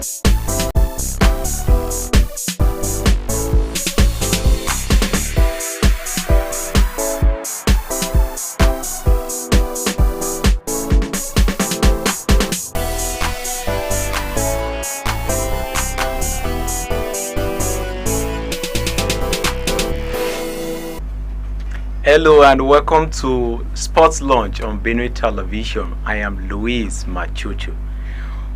Hello and welcome to Sports Launch on Benue Television. I am Luis Machucho.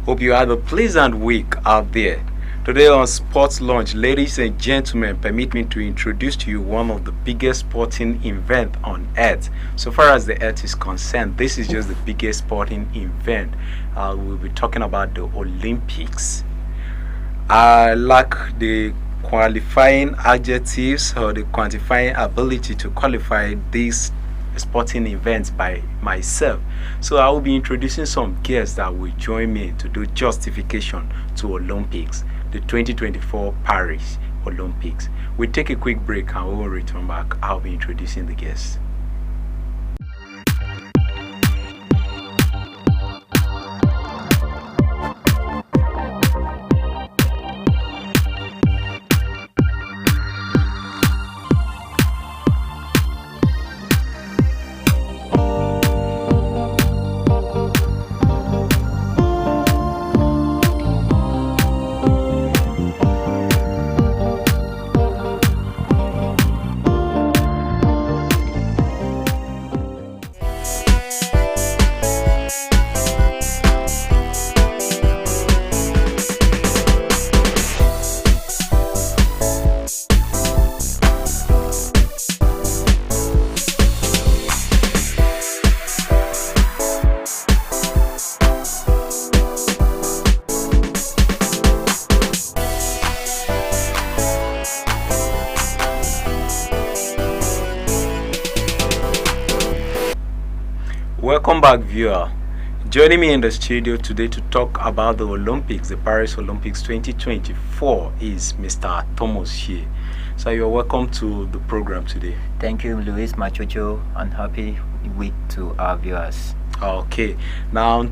Hope you had a pleasant week out there. Today on Sports Launch, ladies and gentlemen, permit me to introduce to you one of the biggest sporting events on earth. So far as the earth is concerned, this is just the biggest sporting event. We'll be talking about the Olympics. I lack the qualifying adjectives or the quantifying ability to qualify these sporting events by myself. So I will be introducing some guests that will join me to do justification to Olympics, the 2024 Paris Olympics. We'll take a quick break and we will return back. I'll be introducing the guests. Welcome back, viewer. Joining me in the studio today to talk about the Olympics, the Paris Olympics 2024, is Mr. Thomas Shea. So you're welcome to the program today. Thank you, Luis Machucho, and happy week to our viewers. Okay, now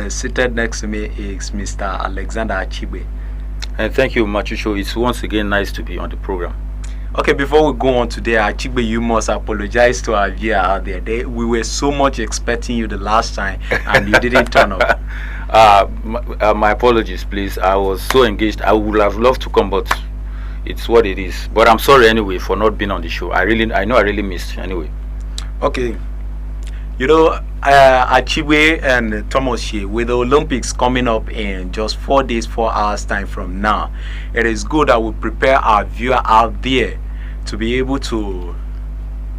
seated next to me is Mr. Alexander Achibe. And thank you, Machucho. It's once again nice to be on the program. Okay, before we go on today, Achibe, you must apologize to our viewer out there. We were so much expecting you the last time, and you didn't turn up. My apologies, please. I was so engaged. I would have loved to come, but it's what it is. But I'm sorry anyway for not being on the show. I know I really missed anyway. Okay. You know, Achibe and Thomas Shea, with the Olympics coming up in just 4 days, 4 hours time from now, it is good that we prepare our viewer out there to be able to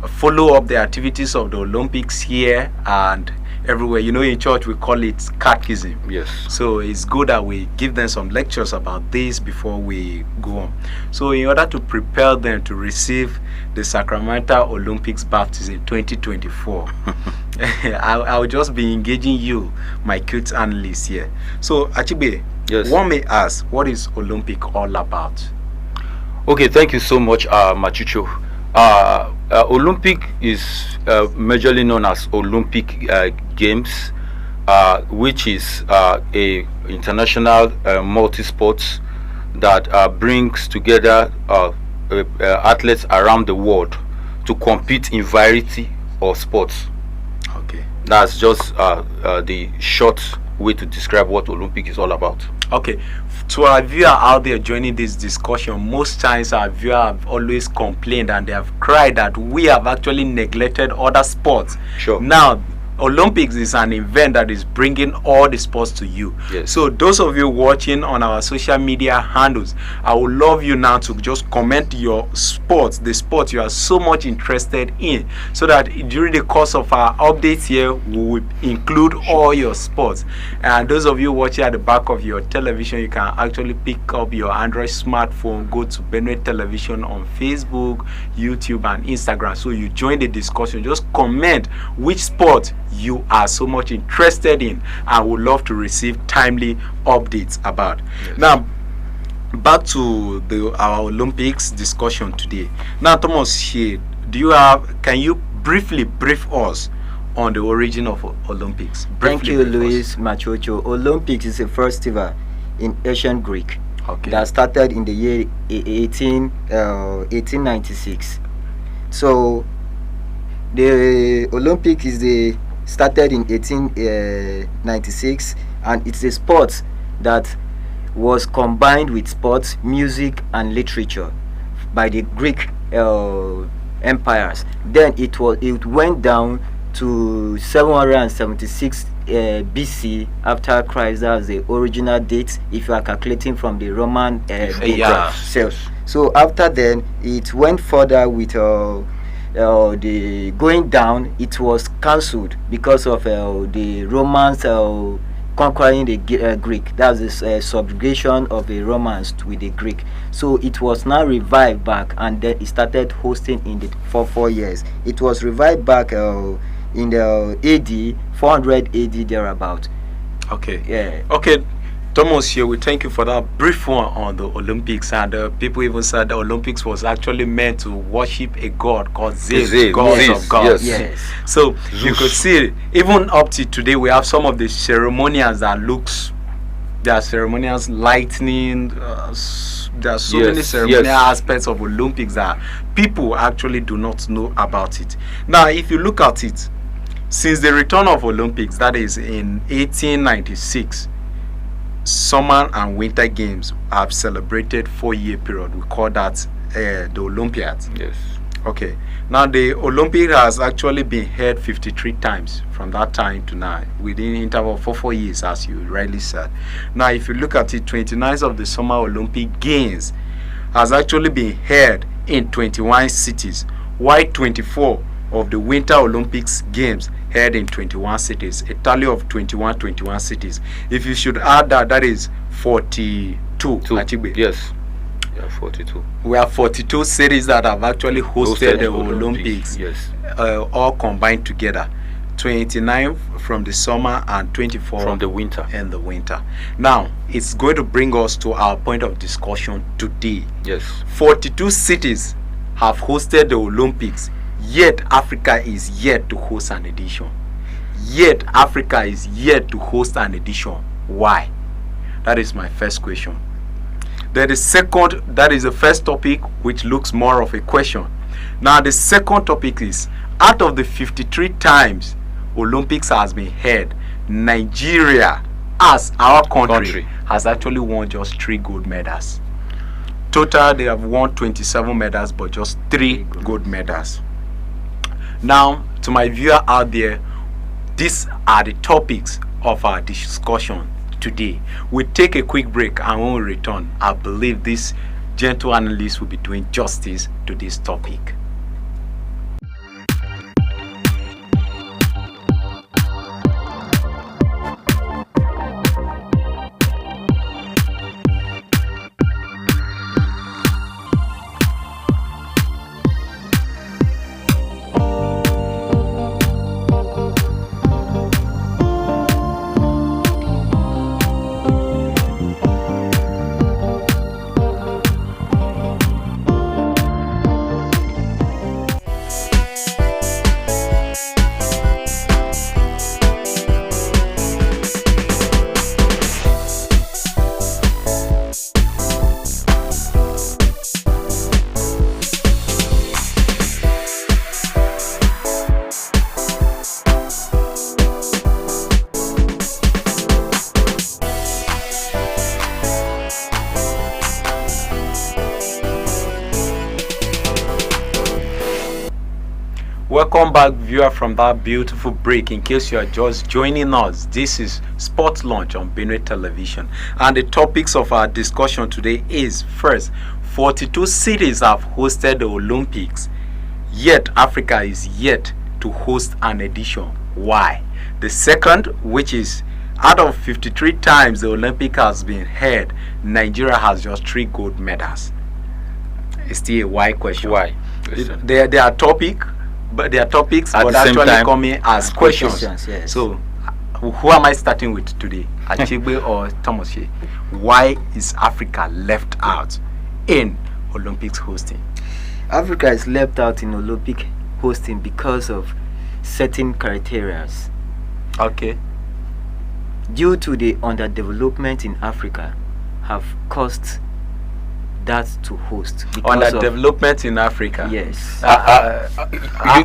follow up the activities of the Olympics here and everywhere. You know, in church we call it catechism. Yes. So it's good that we give them some lectures about this before we go on. So in order to prepare them to receive the Sacramental Olympics baptism 2024, I'll just be engaging you, my cute analyst here. So Achibe, yes, one may ask, what is Olympic all about? Okay, thank you so much, Machucho. Olympic is majorly known as Olympic Games, which is a international multi-sports that brings together athletes around the world to compete in variety of sports. Okay, that's just the short way to describe what Olympic is all about. Okay, to our viewer out there joining this discussion, most times our viewer have always complained and they have cried that we have actually neglected other sports. Sure. Now, Olympics is an event that is bringing all the sports to you. Yes. So those of you watching on our social media handles, I would love you now to just comment your sports, the sports you are so much interested in, so that during the course of our updates here, we will include all your sports. And those of you watching at the back of your television, you can actually pick up your Android smartphone, go to Benue Television on Facebook, YouTube, and Instagram. So you join the discussion. Just comment which sport you are so much interested in and would love to receive timely updates about. Yes. Now, back to our Olympics discussion today. Now, Thomas Shea, can you briefly brief us on the origin of Olympics? Thank you, Luis Machucho. Olympics is a festival in ancient Greek Okay. that started in the year 1896. So the Olympic is the started in 1896, and it's a sport that was combined with sports, music, and literature by the Greek empires. Then it went down to 776 BC after Christ. That's the original date if you are calculating from the Roman date Yeah. So after then it went further with the going down. It was cancelled because of the Romans conquering the Greek. That's the subjugation of the Romans with the Greek. So it was now revived back, and then it started hosting in the for 4 years. It was revived back in the AD 400 AD thereabout. Okay. Yeah. Okay, Thomas here, we thank you for that brief one on the Olympics. And people even said the Olympics was actually meant to worship a god called Zeus, Zeus, god yes, of gods. Yes. So you Zeus. could see, even up to today, we have some of the ceremonials that looks, there are ceremonials lightning. There are so many Yes, ceremonial yes. aspects of Olympics that people actually do not know about it. Now, if you look at it, since the return of Olympics, that is in 1896, summer and winter games have celebrated 4-year period. We call that the Olympiads. Yes. Okay. Now the Olympic has actually been held 53 times from that time to now, within interval for 4 years, as you rightly said. Now, if you look at it, 29 of the Summer Olympic Games has actually been held in 21 cities, while 24 of the Winter Olympics Games held in 21 cities, a tally of 21 cities. If you should add that, that is 42. Achigbe. Yes. Yeah, 42. We have 42 cities that have actually hosted the Olympics, Yes. all combined together. 29 from the summer and 24 From the winter. in the winter. Now, it's going to bring us to our point of discussion today. Yes. 42 cities have hosted the Olympics, yet Africa is yet to host an edition. Yet Africa is yet to host an edition. Why? That is my first question. Then the second, that is the first topic, which looks more of a question. Now the second topic is, out of the 53 times Olympics has been held, Nigeria as our country has actually won just 3 gold medals. Total they have won 27 medals, but just 3 gold medals. Now, to my viewer out there, these are the topics of our discussion today. We'll take a quick break, and when we return, I believe this gentle analyst will be doing justice to this topic. Welcome back, viewer, from that beautiful break. In case you are just joining us, this is Sports Launch on Benue Television, and the topics of our discussion today is: first, 42 cities have hosted the Olympics, yet Africa is yet to host an edition. Why? The second, which is, out of 53 times the Olympic has been held, Nigeria has just 3 gold medals. It's still a why question. Why? They are topic, but they are topics, At but the same actually time, coming as questions. Yes. So, who am I starting with today? Achigbe or Thomas? Why is Africa left out in Olympics hosting? Africa is left out in Olympic hosting because of certain criteria. Okay. Due to the underdevelopment in Africa, have caused that to host because Under of development in Africa. yes.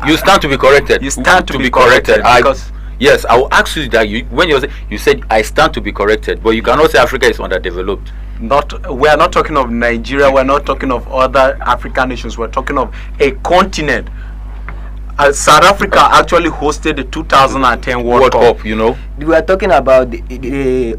You stand to be corrected. You stand to be corrected because Yes, I will ask you that when you said I stand to be corrected, but you cannot say Africa is underdeveloped. we are not talking of Nigeria, we're not talking of other African nations, we're talking of a continent. South Africa actually hosted the 2010 World Cup. You know. We are talking about the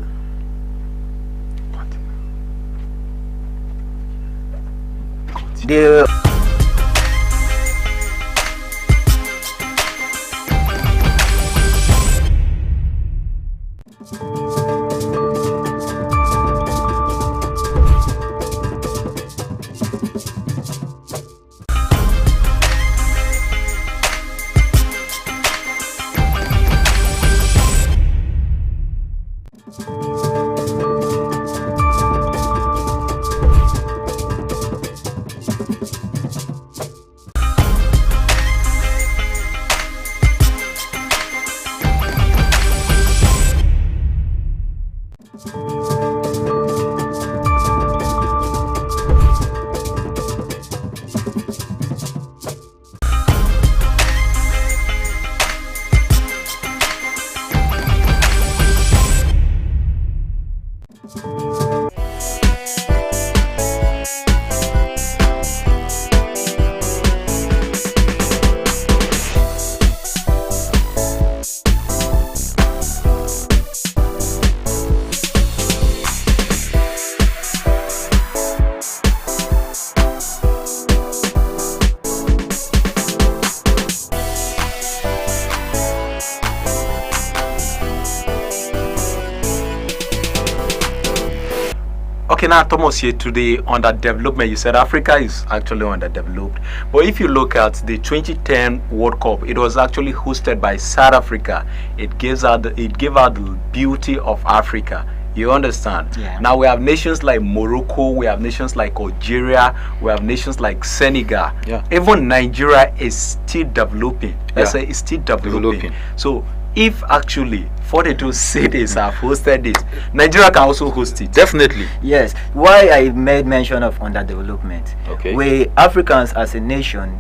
Okay, now Thomas, here to the underdevelopment. You said Africa is actually underdeveloped, but if you look at the 2010 World Cup, it was actually hosted by South Africa. It gave out the beauty of Africa. You understand? Yeah. Now we have nations like Morocco, we have nations like Algeria, we have nations like Senegal. Yeah. Even Nigeria is still developing. Let's Yeah. say it's still developing. So if actually 42 cities have hosted this, Nigeria can also host it. Definitely. yes. Why I made mention of underdevelopment? Okay. We Africans as a nation,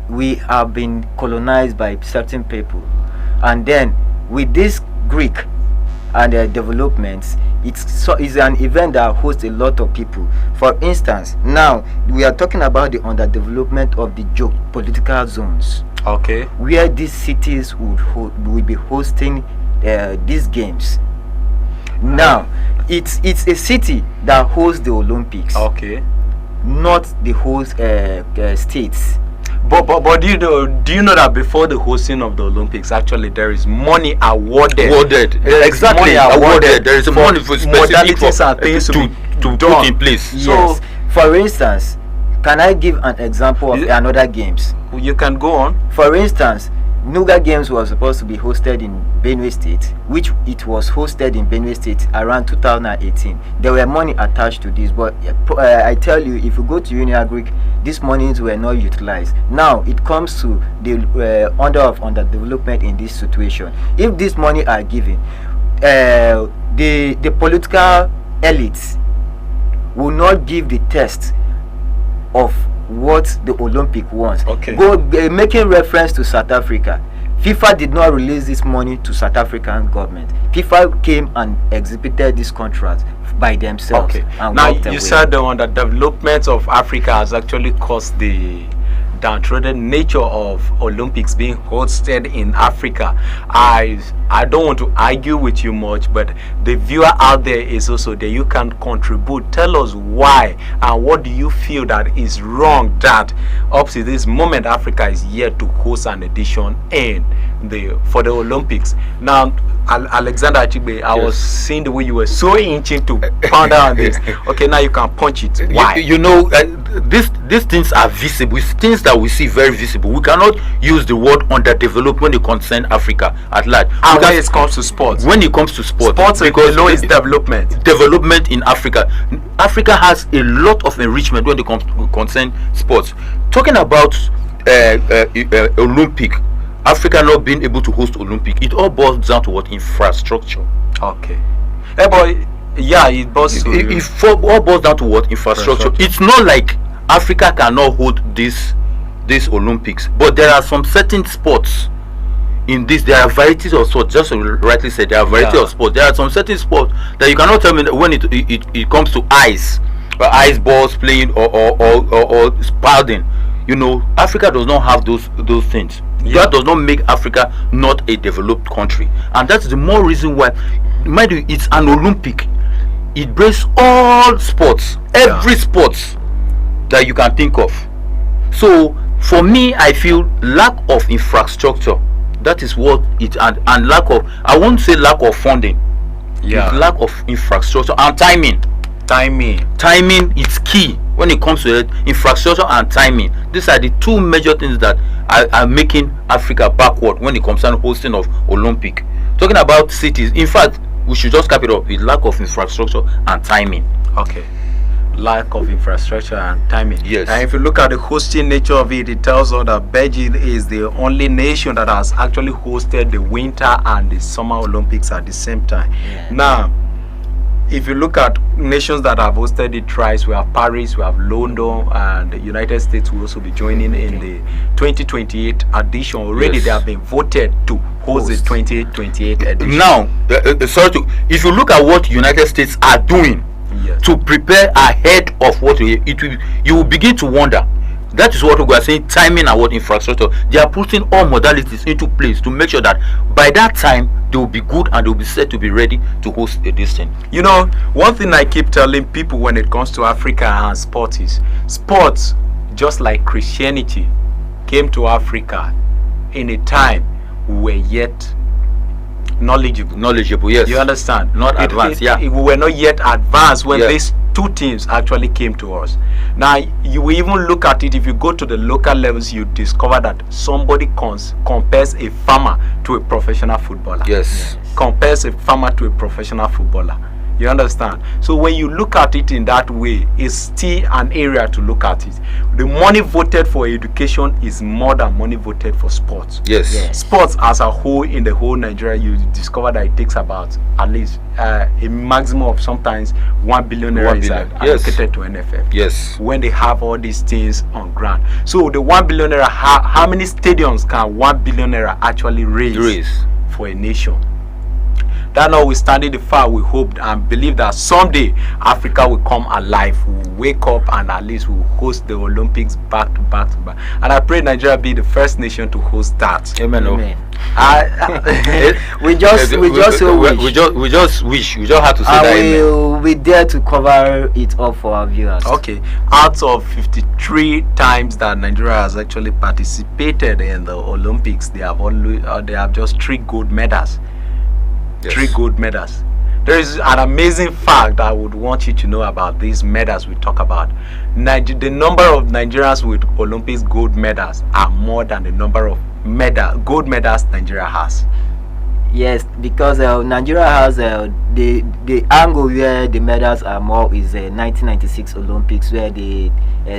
we have been colonized by certain people, and then with this Greek and developments, it's an event that hosts a lot of people. For instance, now we are talking about the underdevelopment of the geopolitical zones, Okay. where these cities will be hosting these games. Now, it's a city that hosts the Olympics, Okay. not the host states. But do you know that before the hosting of the Olympics, actually there is money awarded. There is Exactly. money awarded. There is for money for specific modalities and things to done. put in place. Yes. For instance, can I give an example of another games? You can go on. For instance, Nuga Games was supposed to be hosted in Benue State, which it was hosted in Benue State around 2018. There were money attached to this, but I tell you, if you go to Uniagric, these monies were not utilized. Now it comes to the underdevelopment in this situation. If this money are given, the political elites will not give the test of what the Olympic wants. Okay. Making reference to South Africa, FIFA did not release this money to South African government. FIFA came and exhibited this contract by themselves. Okay. And Now walked you away. said the underdevelopment of Africa has actually caused the downtrodden nature of Olympics being hosted in Africa. I don't want to argue with you much, but the viewer out there is also there. You can contribute. Tell us why and what do you feel that is wrong that up to this moment Africa is yet to host an edition for the Olympics. Now Alexander Achigbe, I was seeing the way you were so inching to pound out on this. Okay, now you can punch it. Why? You know, these things are visible. It's things that we see very visible. We cannot use the word underdeveloped when it concerns Africa at large. And when it comes to sports, When it comes to sports, because below is development in Africa. Africa has a lot of enrichment when it comes to concern sports. Talking about Olympic, Africa not being able to host Olympic, it all boils down to what? Infrastructure. Okay. Hey boy, Yeah, it boils to If all boils down to what? Infrastructure. It's not like Africa cannot hold this Olympics, but there are some certain sports in this. There are varieties of sports. Just as you rightly said, there are varieties of sports. There are some certain sports that you cannot tell me that when it comes to ice balls playing or paddling. You know, Africa does not have those things. That does not make Africa not a developed country, and that's the more reason why, mind you, it's an Olympic. It brings all sports, every sports that you can think of. So for me, I feel lack of infrastructure. That is what it, and lack of, I won't say lack of funding. It's lack of infrastructure and timing. Timing is key when it comes to it. Infrastructure and timing. These are the two major things that are making Africa backward when it comes to hosting of Olympic. Talking about cities, in fact, we should just cap it up with lack of infrastructure and timing. Okay. Lack of infrastructure and timing. Yes. And if you look at the hosting nature of it, it tells us that Belgium is the only nation that has actually hosted the Winter and the Summer Olympics at the same time. Now, if you look at nations that have hosted it thrice, we have Paris, we have London, and the United States will also be joining in the 2028 edition. Already they have been voted to host the 2028 edition. Now, if you look at what United States are doing to prepare ahead of what you will begin to wonder. That is what we are saying, timing and what infrastructure. They are putting all modalities into place to make sure that by that time they will be good and they will be set to be ready to host this thing. You know, one thing I keep telling people when it comes to Africa and sports is, sports, just like Christianity, came to Africa in a time we were yet knowledgeable. Yes. You understand? Not advanced. We were not yet advanced when these two teams actually came to us. Now, you will even look at it. If you go to the local levels, you discover that somebody compares a farmer to a professional footballer. Yes. Compares a farmer to a professional footballer. You understand? So when you look at it in that way, it's still an area to look at it. The money voted for education is more than money voted for sports. Yes. Sports as a whole, in the whole Nigeria, you discover that it takes about at least a maximum of sometimes 1 billion naira is allocated to NFF. Yes. When they have all these things on ground. So the 1 billion naira, how many stadiums can 1 billion naira actually raise for a nation? That notwithstanding the fact, we hope and believe that someday Africa will come alive. We'll wake up and at least we'll host the Olympics back to back. And I pray Nigeria be the first nation to host that. Amen. We just wish. We just have to say that. We dare to cover it up for our viewers. Okay. Out of 53 times that Nigeria has actually participated in the Olympics, they have just 3 gold medals. Yes. 3 gold medals. There is an amazing fact that I would want you to know about these medals we talk about. The number of Nigerians with Olympics gold medals are more than the number of gold medals Nigeria has. Yes, because Nigeria has the angle where the medals are more is 1996 Olympics, where the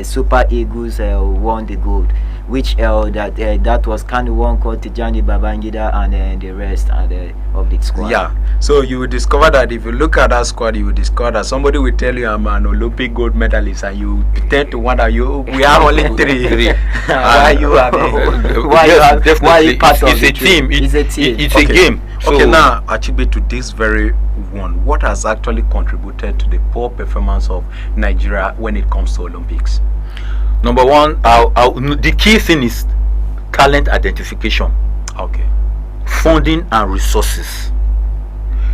Super Eagles won the gold, which that was kind of one called Tijani Babangida and the rest of the squad. Yeah, so you will discover that if you look at that squad, you will discover that somebody will tell you I'm an Olympic gold medalist, and you tend to wonder we have only 3. Why you have? Why you part of a team? It's a team. It's a game. Okay, now Achibe, to this very one, what has actually contributed to the poor performance of Nigeria when it comes to Olympics? Number one, the key thing is talent identification. Okay. Funding and resources.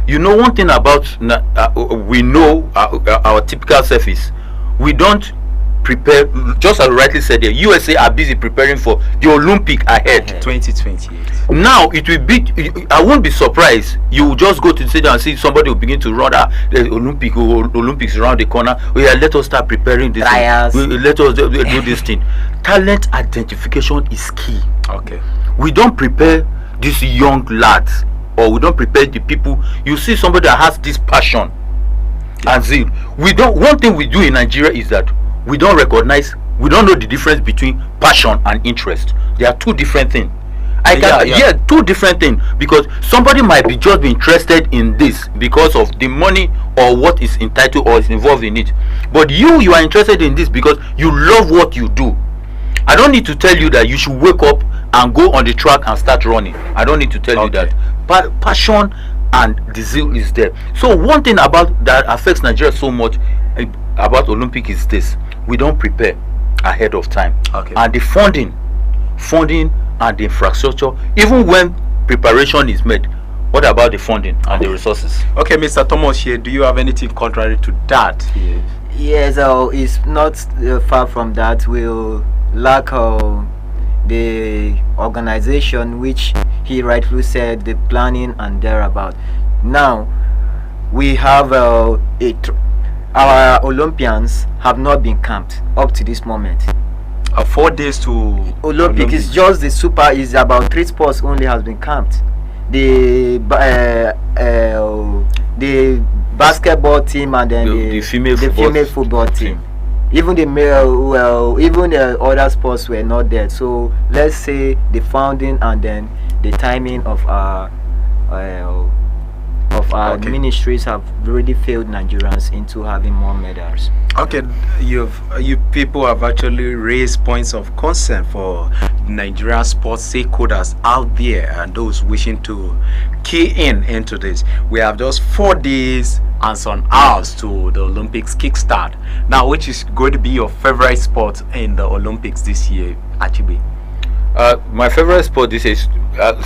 You know, one thing about we know our typical self is we don't prepare. Just as rightly said, the USA are busy preparing for the Olympic ahead. 2028. Now it will be. I won't be surprised. You will just go to the stadium and see somebody will begin to run the Olympics around the corner. Yeah, let us start preparing this. Let us do this thing. Talent identification is key. Okay. We don't prepare these young lads, or we don't prepare the people. You see somebody that has this passion and zeal. We don't. One thing we do in Nigeria is that we don't know the difference between passion and interest. They are 2 different things. I can, yeah, two different things, because somebody might be just be interested in this because of the money or what is entitled or is involved in it, but you are interested in this because you love what you do. I don't need to tell you that you should wake up and go on the track and start running. I don't need to tell you that. Passion and the zeal is there. So one thing about that affects Nigeria so much about Olympic is this: we don't prepare ahead of time. And the funding and the infrastructure, even when preparation is made, what about the funding and the resources? Okay, Mr. Thomas here, do you have anything contrary to that? Yes, it's not far from that. We'll lack the organization, which he rightfully said, the planning and thereabout. Now we have our Olympians have not been camped up to this moment. 4 days to Olympic is just the super, is about 3 sports only has been camped. The basketball team and then the female football team. Even the male, even the other sports were not there. So let's say the founding and then the timing of our ministries have really failed Nigerians into having more medals. Okay, you people have actually raised points of concern for Nigerian sports stakeholders out there and those wishing to key into this. We have just 4 days and some hours to the Olympics kickstart. Now, which is going to be your favorite sport in the Olympics this year, Achibe? My favorite sport this is,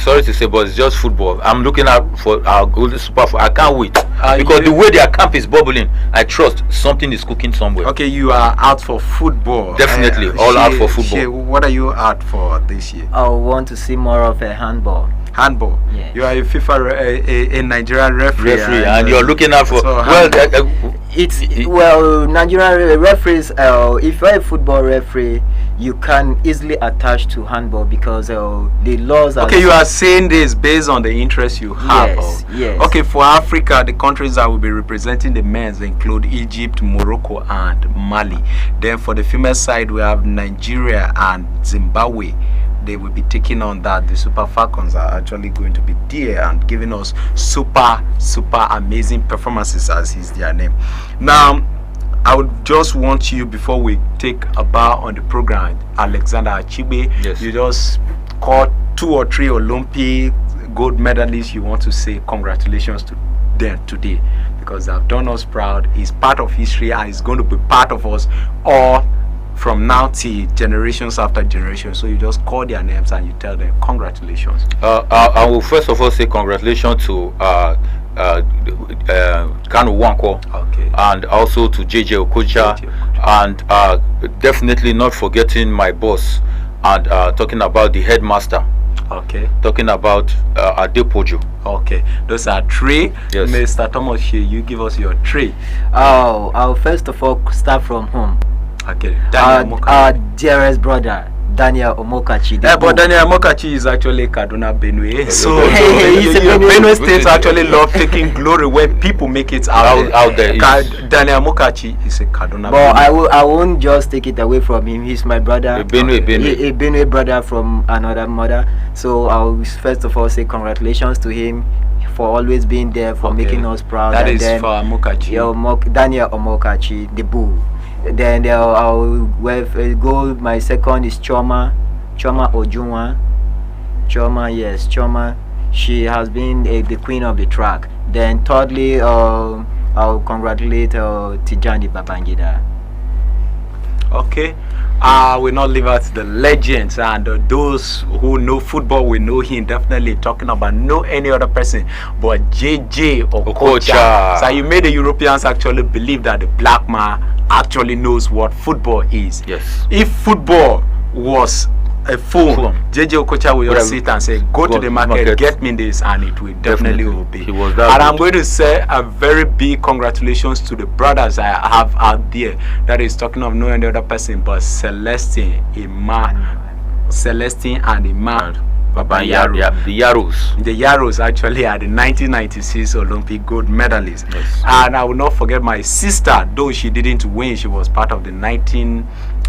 sorry to say, but it's just football. I'm looking out for our golden super. I can't wait because the way their camp is bubbling, I trust something is cooking somewhere. Okay, you are out for football. Definitely, out for football. What are you out for this year? I want to see more of a handball. Handball. Yes. You are a FIFA, a Nigerian referee, and you're looking out for Nigerian referees. If you're a football referee, you can easily attach to handball because the laws are. Okay, you are saying this based on the interest you have. Yes. Okay, for Africa, the countries that will be representing the men's include Egypt, Morocco, and Mali. Then for the female side, we have Nigeria and Zimbabwe. They will be taking on that. The Super Falcons are actually going to be there and giving us super amazing performances, as is their name. Now, I would just want you, before we take a bow on the program, Alexander Achibe, yes, you just caught 2 or 3 Olympic gold medalists. You want to say congratulations to them today because they have done us proud. It's part of history and it's going to be part of us all from now till generations after generations. So you just call their names and you tell them congratulations. I will first of all say congratulations to Kanu Wanko, and also to JJ Okocha, and definitely not forgetting my boss, and talking about the headmaster. Talking about Adepojo. Okay, those are 3. Yes. Mr. Thomas, you give us your 3. I'll first of all start from home. Okay, our dearest brother, Daniel Omokachi. But Daniel Omokachi is actually Kaduna Benue. So Benue states actually love taking glory when people make it out there. Daniel Omokachi is a Kaduna. But I won't just take it away from him. He's my brother, a Benue brother from another mother. So I'll first of all say congratulations to him for always being there, for making us proud. That is for Omokachi. Daniel Omokachi, the bull. Then I'll go. My second is Choma Ojunwa. Choma. She has been the queen of the track. Then thirdly, I'll congratulate Tijani Babangida. Okay, I will not leave out the legends and those who know football will know him. Definitely talking about no any other person but JJ Okocha. So you made the Europeans actually believe that the black man actually knows what football is. Yes. If football was a phone, JJ Okocha will just sit and say, go to the market, get me this, and it will definitely obey. And I'm going to say a very big congratulations to the brothers I have out there. That is talking of no any other person but Celestine and Ima Babayaro. The Yaros actually are the 1996 Olympic gold medalists. Yes. And I will not forget my sister, though she didn't win, she was part of the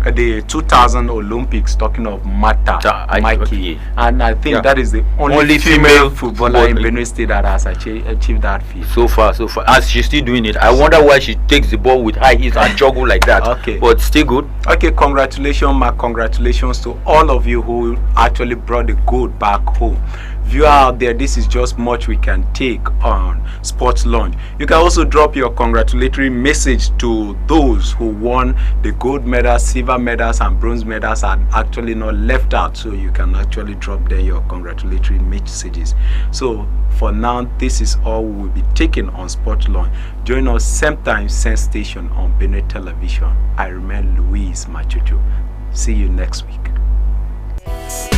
the 2000 Olympics, talking of Mata Mikey, okay. and I think that is the only female footballer in Benue State that has achieved that feat. So far, as she's still doing it. I wonder why she takes the ball with high heels and juggle like that. Okay, but still good. Okay, congratulations, Mark. Congratulations to all of you who actually brought the gold back home. Viewer out there, this is just much we can take on Sports Launch. You can also drop your congratulatory message to those who won the gold medals, silver medals, and bronze medals, and actually not left out. So you can actually drop there your congratulatory messages. So for now, this is all we will be taking on Sports Launch. Join us same time, same station on Benue Television. I remain Louise Machuchu. See you next week.